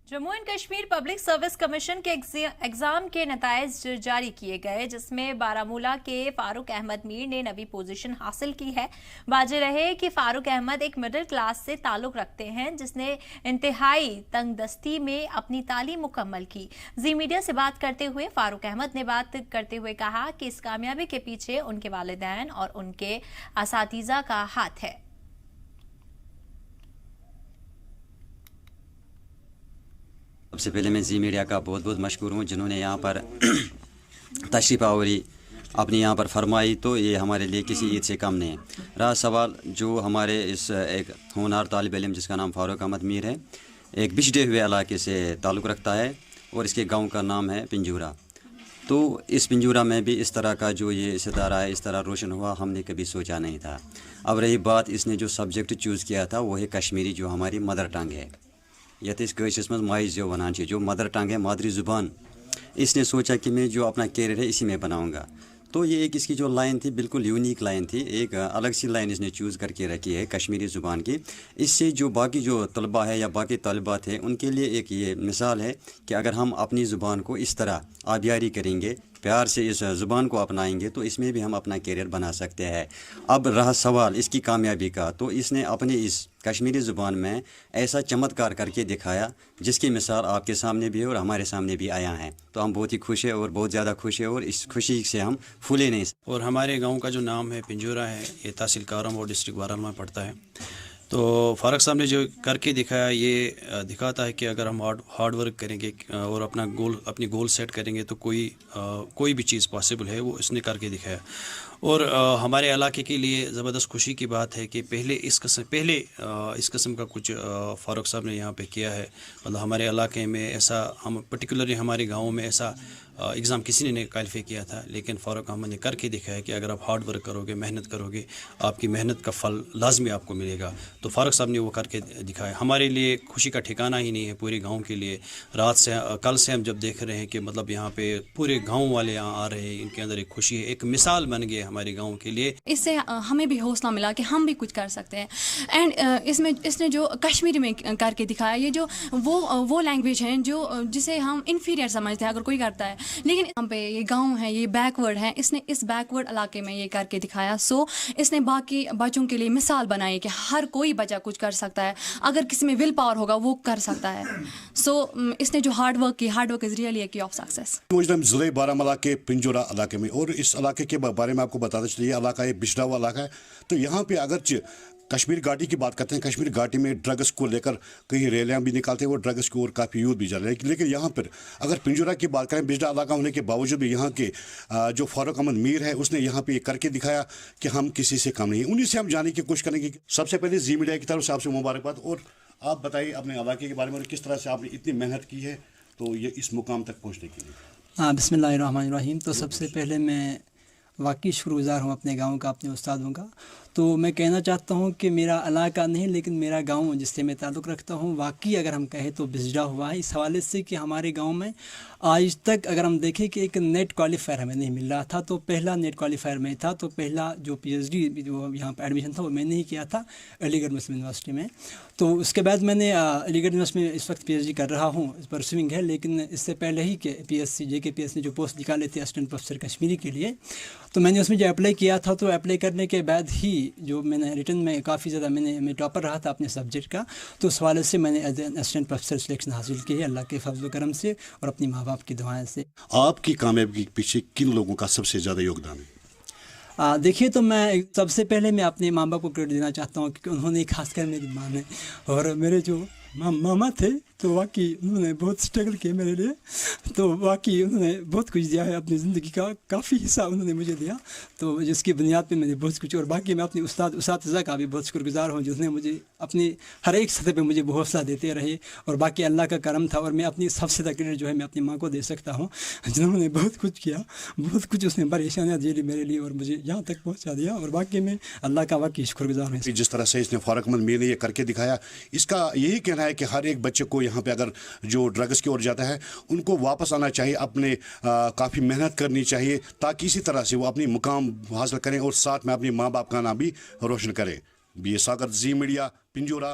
Jammu and Kashmir public service commission के exam के नताइज जारी किए गए, जिसमें बारामूला के फारूक अहमद मीर ने नवी पोजीशन हासिल की है। वाजे रहे कि फारूक अहमद एक मिडिल क्लास से ताल्लुक रखते हैं, जिसने इंतहाई तंगदस्ती में अपनी तालीम मुकम्मल की। जी मीडिया से बात करते हुए फारूक अहमद ने बात करते हुए कहा कि इस कामयाबी के पीछे उनके वालिदैन और उनके असातिज़ा का हाथ है। सबसे पहले मैं जी मीडिया का बहुत बहुत मशकूर हूँ, जिन्होंने यहाँ पर तशरीफ़ आवरी अपनी यहाँ पर फरमाई, तो ये हमारे लिए किसी ईद से कम नहीं है। रहा सवाल जो हमारे इस एक होनहार तालिब इल्म जिसका नाम फारूक अहमद मीर है, एक बिछड़े हुए इलाके से ताल्लुक़ रखता है और इसके गांव का नाम है पिंजूरा। तो इस पिंजूरा में भी इस तरह का जो ये सितारा है, इस तरह रोशन हुआ, हमने कभी सोचा नहीं था। अब रही बात, इसने जो सब्जेक्ट चूज़ किया था वो है कश्मीरी, जो हमारी मदर टंग है, यथ कश मज माइज जो वनान जो मदर टंग है, मादरी ज़ुबान। इसने सोचा कि मैं जो अपना कैरियर है इसी में बनाऊंगा। तो ये एक इसकी जो लाइन थी बिल्कुल यूनिक लाइन थी, एक अलग सी लाइन इसने चूज़ करके रखी है कश्मीरी ज़ुबान की। इससे जो बाकी जो तलबा है या बाकी तलबात हैं उनके लिए एक ये मिसाल है कि अगर हम अपनी ज़ुबान को इस तरह आबियारी करेंगे, प्यार से इस ज़ुबान को अपनाएंगे, तो इसमें भी हम अपना कैरियर बना सकते हैं। अब रहा सवाल इसकी कामयाबी का, तो इसने अपनी इस कश्मीरी ज़ुबान में ऐसा चमत्कार करके दिखाया जिसकी मिसाल आपके सामने भी है और हमारे सामने भी आया है। तो हम बहुत ही खुश हैं और बहुत ज़्यादा खुश हैं और इस खुशी से हम फूले नहीं। और हमारे गांव का जो नाम है पिंजूरा है, ये तहसील कारम और डिस्ट्रिक्ट बारामूला में पड़ता है। तो फारूक साहब ने जो करके दिखाया, ये दिखाता है कि अगर हम हार्ड वर्क करेंगे और अपनी गोल सेट करेंगे तो कोई भी चीज़ पॉसिबल है, वो इसने करके दिखाया। और हमारे इलाके के लिए ज़बरदस्त खुशी की बात है कि पहले इस किस्म का कुछ फारूक साहब ने यहाँ पे किया है। मतलब हमारे इलाके में ऐसा, हम पर्टिकुलरली हमारे गाँव में ऐसा एग्ज़ाम किसी ने नहीं क्वालिफाई किया था, लेकिन फारूक अहमद ने करके दिखाया कि अगर आप हार्ड वर्क करोगे, मेहनत करोगे, आपकी मेहनत का फल लाजमी आपको मिलेगा। तो फारूक साहब ने वो करके दिखाया। हमारे लिए खुशी का ठिकाना ही नहीं है पूरे गांव के लिए। कल से हम जब देख रहे हैं कि मतलब यहाँ पे पूरे गांव वाले यहाँ आ रहे हैं, इनके अंदर एक खुशी है, एक मिसाल बन गई हमारे गाँव के लिए। इससे हमें भी हौसला मिला कि हम भी कुछ कर सकते हैं। एंड इसने जो कश्मीरी में करके दिखाया, ये जो वो लैंग्वेज है जिसे हम इन्फीरियर समझते हैं अगर कोई करता है, लेकिन यहाँ पे ये गांव है, ये बैकवर्ड है, इसने इस बैकवर्ड इलाके में ये करके दिखाया। सो इसने बाकी बच्चों के लिए मिसाल बनाई कि हर कोई बच्चा कुछ कर सकता है, अगर किसी में विल पावर होगा वो कर सकता है। सो इसने जो hard work is really a की ऑफ सक्सेस। ज़िले बारामूला के पिंजूरा इलाके में, और इस इलाके के बारे में आपको बताना चाहिए, ये इलाका एक बिछड़ा हुआ इलाका है। तो यहाँ पे अगर कश्मीर घाटी की बात करते हैं, कश्मीर घाटी में ड्रग्स को लेकर कहीं रैलियाँ भी निकालते हैं और ड्रग्स की ओर काफ़ी यूथ भी जा रहे हैं। लेकिन यहाँ पर अगर पिंजूरा की बात करें, बिजड़ा इलाका होने के बावजूद भी यहाँ के जो फारूक अहमद मीर है उसने यहाँ पे करके दिखाया कि हम किसी से कम नहीं। उन्हीं से हम जानने की कोशिश करेंगे। सबसे पहले जी मीडिया की तरफ से आपसे मुबारकबाद, और आप बताइए अपने इलाके के बारे में और किस तरह से आपने इतनी मेहनत की है तो ये इस मुकाम तक पहुँचने के लिए। बिस्मिल्लाहिर्रहमानिर्रहीम। तो सबसे पहले मैं वाकई शुक्रगुज़ार हूँ अपने गांव का, अपने उस्तादों का। तो मैं कहना चाहता हूँ कि मेरा इलाका नहीं, लेकिन मेरा गांव जिससे मैं ताल्लुक़ रखता हूँ, वाकई अगर हम कहें तो बिजड़ा हुआ है, इस हवाले से कि हमारे गांव में आज तक अगर हम देखें कि एक नेट क्वालिफायर हमें नहीं मिल रहा था। तो पहला नेट क्वालिफायर में था, तो पहला जो PhD जो यहाँ पर एडमिशन था वो मैंने ही किया था अलीगढ़ मुस्लिम यूनिवर्सिटी में। तो उसके बाद मैंने अलीगढ़ यूनिवर्सिटी में इस वक्त PhD कर रहा हूँ, परसुइंग है। लेकिन इससे पहले ही के PSC JKPS ने जो पोस्ट निकाले थे असिस्टेंट प्रोफेसर कश्मीरी के लिए, तो मैंने उसमें जो अप्लाई किया था, तो अप्लाई करने के बाद ही जो मैंने रिटर्न में काफ़ी ज़्यादा मैं टॉपर रहा था अपने सब्जेक्ट का, तो उस हवाले से मैंने एज असिस्टेंट प्रोफेसर सिलेक्शन हासिल की है अल्लाह के फजल करम से और अपनी माँ बाप की दुआएं से। आपकी कामयाबी के पीछे किन लोगों का सबसे ज़्यादा योगदान है? देखिए, तो मैं सबसे पहले मैं अपने माँ बाप को क्रेडिट देना चाहता हूँ, क्योंकि उन्होंने खासकर मेरी माँ ने और मेरे जो मामा थे, तो वाकई उन्होंने बहुत स्ट्रगल किया मेरे लिए। तो वाकई उन्होंने बहुत कुछ दिया है, अपनी ज़िंदगी का काफ़ी हिस्सा उन्होंने मुझे दिया, तो जिसकी बुनियाद पे मैंने बहुत कुछ। और बाकी मैं अपनी उस्ताद का भी बहुत शुक्रगुज़ार हूँ, जिसने मुझे अपनी हर एक सतह पे मुझे हौसला देते रहे। और बाकी अल्लाह का करम था, और मैं अपनी सबसे ज़्यादा क्रेडिट जो है मैं अपनी माँ को दे सकता हूँ, जिन्होंने बहुत कुछ किया, बहुत कुछ उसने परेशानियाँ झेली मेरे लिए और मुझे यहाँ तक पहुँचा दिया। और बाकी मैं अल्लाह का वाकई शुक्रगुज़ार हूँ। जिस तरह से इसने फारूक अहमद मीर ने ये करके दिखाया, इसका यही कहना है कि हर एक बच्चे को यहाँ पे अगर जो ड्रग्स की ओर जाता है उनको वापस आना चाहिए, अपने काफ़ी मेहनत करनी चाहिए, ताकि इसी तरह से वो अपनी मुकाम हासिल करें और साथ में अपने माँ बाप का नाम भी रोशन करें। BA सागर, जी मीडिया, पिंजूरा।